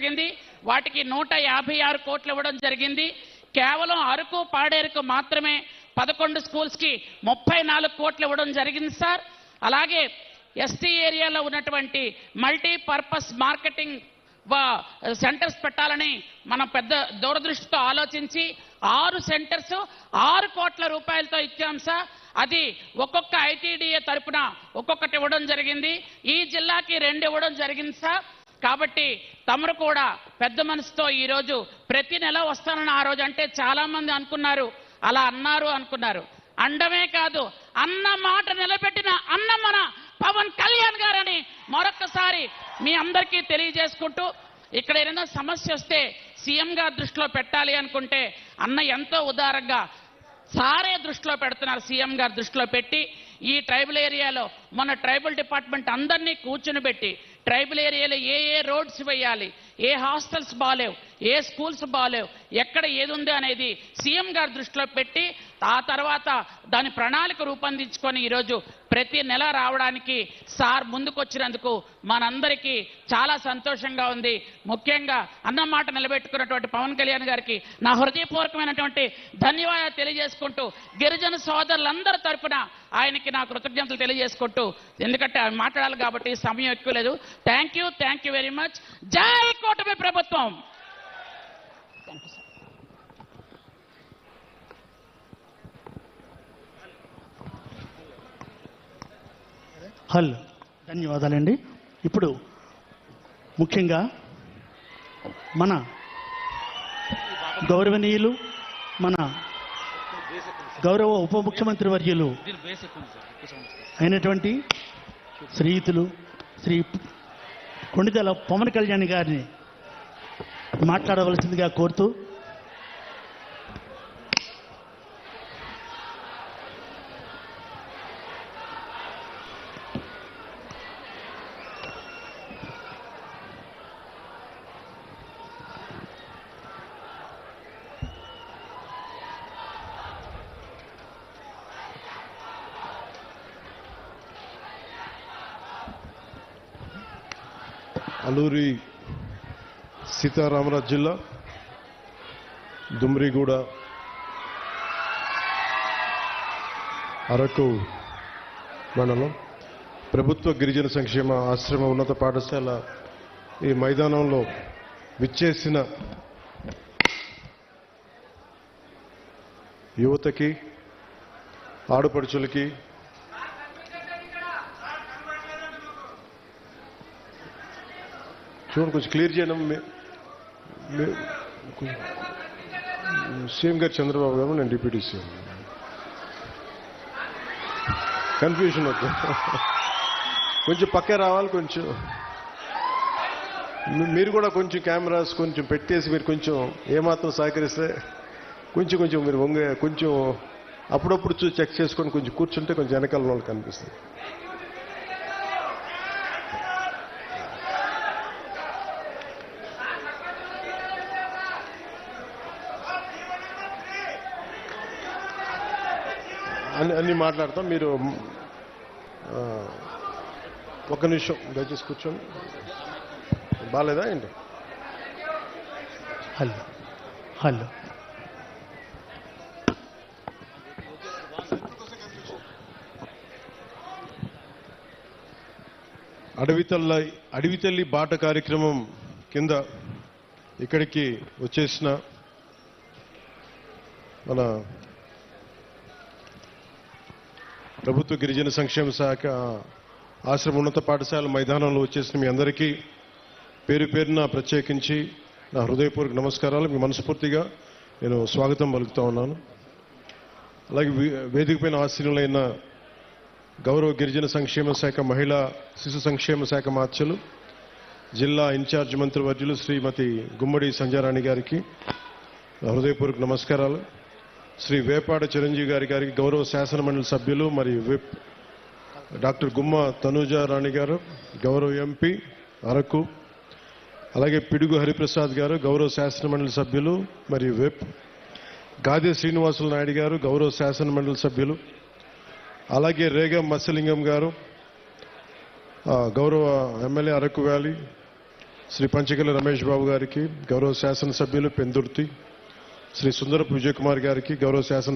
జరిగింది. వాటికి 156 కోట్లు ఇవ్వడం జరిగింది. కేవలం అరకు పాడేరుకు మాత్రమే 11 స్కూల్స్ కి 34 కోట్లు ఇవ్వడం జరిగింది సార్. అలాగే ఎస్టీ ఏరియాలో ఉన్నటువంటి మల్టీపర్పస్ మార్కెటింగ్ సెంటర్స్ పెట్టాలని మనం పెద్ద దూరదృష్టితో ఆలోచించి 6 సెంటర్స్ 6 కోట్ల రూపాయలతో ఇచ్చాం సార్. అది ఒక్కొక్క ఐటీడీఏ తరపున ఒక్కొక్కటి ఇవ్వడం జరిగింది. ఈ జిల్లాకి 2 ఇవ్వడం జరిగింది సార్. కాబట్టి తమరు కూడా పెద్ద మనసుతో ఈరోజు ప్రతి నెల వస్తానని ఆ రోజు అంటే చాలా మంది అనుకున్నారు, అలా అనుకున్నారు. అండమే కాదు, అన్న మాట నిలబెట్టిన అన్న మన పవన్ కళ్యాణ్ గారని మరొకసారి మీ అందరికీ తెలియజేసుకుంటూ, ఇక్కడ ఏదైనా సమస్య వస్తే సీఎం గారి దృష్టిలో పెట్టాలి అనుకుంటే అన్న ఎంతో ఉదారంగా సారే దృష్టిలో పెడుతున్నారు. సీఎం గారి దృష్టిలో పెట్టి ఈ ట్రైబల్ ఏరియాలో మన ట్రైబల్ డిపార్ట్మెంట్ అందరినీ కూర్చుని పెట్టి ట్రైబల్ ఏరియాలో ఏ రోడ్స్ వేయాలి, ఏ హాస్టల్స్ బాలేవు, ఏ స్కూల్స్ బాలేవు, ఎక్కడ ఏది ఉంది అనేది సీఎం గారి దృష్టిలో పెట్టి ఆ తర్వాత దాని ప్రణాళిక రూపొందించుకొని ఈరోజు ప్రతి నెల రావడానికి సార్ ముందుకొచ్చినందుకు మనందరికీ చాలా సంతోషంగా ఉంది. ముఖ్యంగా అన్నమాట నిలబెట్టుకున్నటువంటి పవన్ కళ్యాణ్ గారికి నా హృదయపూర్వకమైనటువంటి ధన్యవాదాలు తెలియజేసుకుంటూ, గిరిజన సోదరులందరి తరఫున ఆయనకి నా కృతజ్ఞతలు తెలియజేసుకుంటూ, ఎందుకంటే ఆయన మాట్లాడాలి కాబట్టి సమయం ఎక్కువ లేదు. Thank you very much. జై కూటమి ప్రభుత్వం. హలో, ధన్యవాదాలండి. ఇప్పుడు ముఖ్యంగా మన గౌరవనీయులు, మన గౌరవ ఉప ముఖ్యమంత్రి వర్యులు అయినటువంటి శ్రీయుతులు శ్రీ కొణిదెల పవన్ కళ్యాణ్ గారిని మాట్లాడవలసిందిగా కోరుతూ, అల్లూరి సీతారామరాజు జిల్లా దుమ్రిగూడ అరకు మండలం ప్రభుత్వ గిరిజన సంక్షేమ ఆశ్రమ ఉన్నత పాఠశాల ఈ మైదానంలో విచ్చేసిన యువతకి, ఆడపడుచులకి, చూడండి కొంచెం క్లియర్ చేయడం. సీఎం గారు చంద్రబాబు గారు, నేను డిప్యూటీ సీఎం. కన్ఫ్యూజన్ వద్దు, కొంచెం పక్కే రావాలి. కొంచెం మీరు కూడా కొంచెం కెమెరాస్ కొంచెం పెట్టేసి మీరు కొంచెం ఏమాత్రం సహకరిస్తే కొంచెం మీరు కొంచెం అప్పుడప్పుడు చూసి చెక్ చేసుకొని కొంచెం కూర్చుంటే కొంచెం వెనకాల వాళ్ళకి కనిపిస్తుంది. అన్నీ మాట్లాడతాం. మీరు ఒక్క నిమిషం దయచేసి కూర్చోండి. బాగాలేదా ఏంటి? హలో అడవితల్లి బాట కార్యక్రమం కింద ఇక్కడికి వచ్చేసిన మన ప్రభుత్వ గిరిజన సంక్షేమ శాఖ ఆశ్రమ ఉన్నత పాఠశాల మైదానంలో వచ్చేసిన మీ అందరికీ పేరు పేరున ప్రత్యేకించి నా హృదయపూర్వక నమస్కారాలు. మీ మనస్ఫూర్తిగా నేను స్వాగతం పలుకుతా ఉన్నాను. అలాగే వేదికపైన ఆశీనులైన గౌరవ గిరిజన సంక్షేమ శాఖ మహిళా శిశు సంక్షేమ శాఖ మార్చలు జిల్లా ఇన్ఛార్జ్ మంత్రివర్యులు శ్రీమతి గుమ్మడి సంజారాణి గారికి నా హృదయపూర్వక నమస్కారాలు. శ్రీ వేపాడ చిరంజీవి గారికి గౌరవ శాసనమండలి సభ్యులు మరియు విప్ డాక్టర్ గుమ్మ తనూజారాణి గారు, గౌరవ ఎంపీ అరకు, అలాగే పిడుగు హరిప్రసాద్ గారు, గౌరవ శాసనమండలి సభ్యులు మరియు విప్, గాదే శ్రీనివాసులు నాయుడు గారు, గౌరవ శాసనమండలి సభ్యులు, అలాగే రేగం మత్స్యలింగం గారు, గౌరవ ఎమ్మెల్యే అరకు వ్యాలీ, శ్రీ పంచకల రమేష్ బాబు గారికి, గౌరవ శాసనసభ్యులు పెందుర్తి శ్రీ సుందరపు విజయ్ కుమార్ గారికి, గౌరవ శాసన